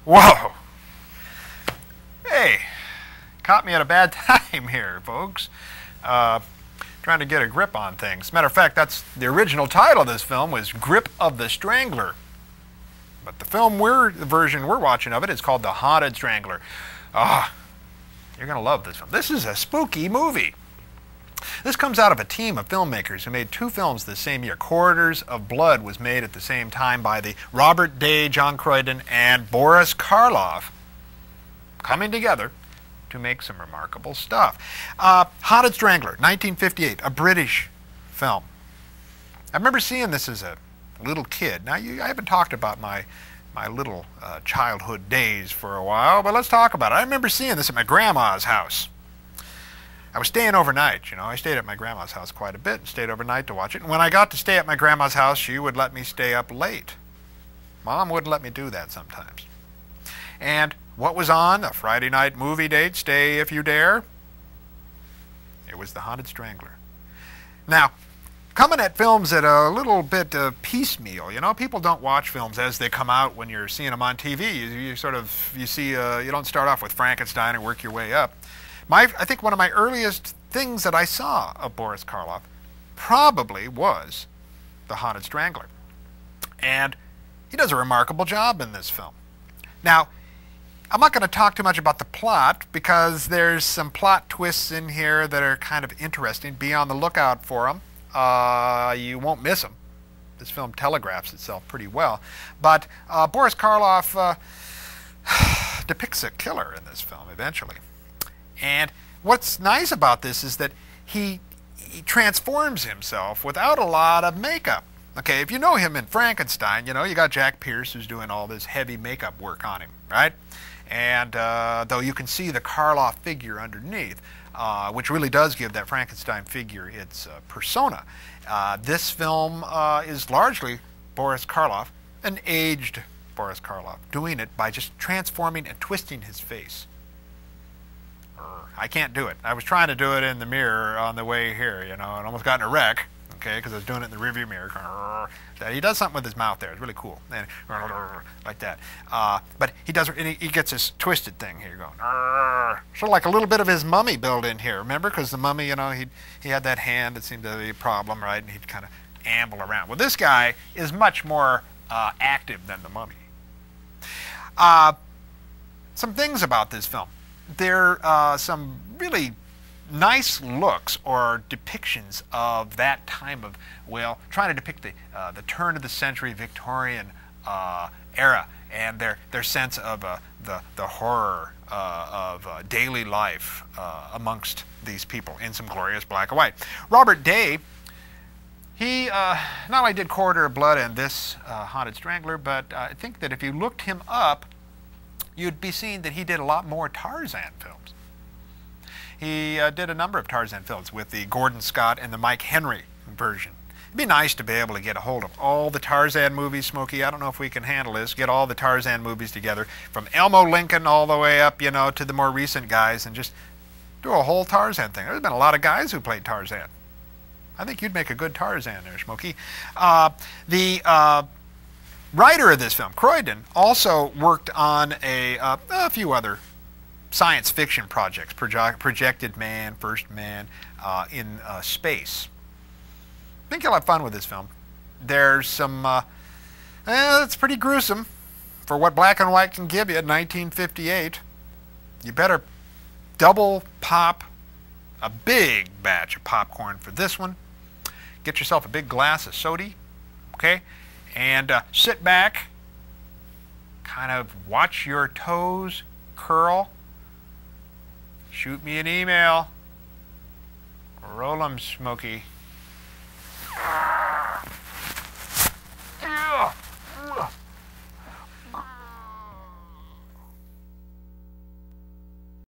Whoa! Hey, caught me at a bad time here, folks. Uh, Trying to get a grip on things. Matter of fact, that's the original title of this film was Grip of the Strangler. But the version we're watching of it is called The Haunted Strangler. Ah, you're gonna love this film. This is a spooky movie. This comes out of a team of filmmakers who made two films the same year. Corridors of Blood was made at the same time by the Robert Day, John Croydon, and Boris Karloff, coming together to make some remarkable stuff. Haunted Strangler, 1958, a British film. I remember seeing this as a little kid. Now, I haven't talked about my little childhood days for a while, but let's talk about it. I remember seeing this at my grandma's house. I was staying overnight, you know. I stayed at my grandma's house quite a bit and stayed overnight to watch it. And when I got to stay at my grandma's house, she would let me stay up late. Mom wouldn't let me do that sometimes. And what was on a Friday night movie date, Stay If You Dare? It was The Haunted Strangler. Now, coming at films at a little bit piecemeal, you know, people don't watch films as they come out when you're seeing them on TV. You don't start off with Frankenstein and work your way up. I think one of my earliest things that I saw of Boris Karloff probably was The Haunted Strangler. And he does a remarkable job in this film. Now, I'm not going to talk too much about the plot because there's some plot twists in here that are kind of interesting. Be on the lookout for them. You won't miss them. This film telegraphs itself pretty well. But Boris Karloff depicts a killer in this film eventually. And what's nice about this is that he transforms himself without a lot of makeup. Okay, if you know him in Frankenstein, you know, you got Jack Pierce who's doing all this heavy makeup work on him, right? And though you can see the Karloff figure underneath, which really does give that Frankenstein figure its persona. This film is largely Boris Karloff, an aged Boris Karloff, doing it by just transforming and twisting his face. I can't do it. I was trying to do it in the mirror on the way here, you know, and almost got in a wreck, okay, because I was doing it in the rearview mirror. He does something with his mouth there. It's really cool, and like that. But he does. He gets this twisted thing here going, sort of like a little bit of his mummy built in here. Remember, because the mummy, you know, he had that hand that seemed to be a problem, right? And he'd kind of amble around. Well, this guy is much more active than the mummy. Some things about this film. There are some really nice looks or depictions of that time of, well, trying to depict the turn of the century Victorian era and their sense of the horror of daily life amongst these people in some glorious black and white. Robert Day, he not only did Corridor of Blood and this Haunted Strangler, but I think that if you looked him up, you'd be seeing that he did a lot more Tarzan films. He did a number of Tarzan films with the Gordon Scott and the Mike Henry version. It'd be nice to be able to get a hold of all the Tarzan movies, Smokey. I don't know if we can handle this. Get all the Tarzan movies together, from Elmo Lincoln all the way up, you know, to the more recent guys, and just do a whole Tarzan thing. There's been a lot of guys who played Tarzan. I think you'd make a good Tarzan there, Smokey. The writer of this film, Croydon, also worked on a few other science fiction projects, Projected Man, First Man, in space. I think you'll have fun with this film. There's some, it's pretty gruesome for what black and white can give you in 1958. You better double pop a big batch of popcorn for this one. Get yourself a big glass of soda, okay? And sit back, kind of watch your toes curl. Shoot me an email. Roll 'em, Smokey.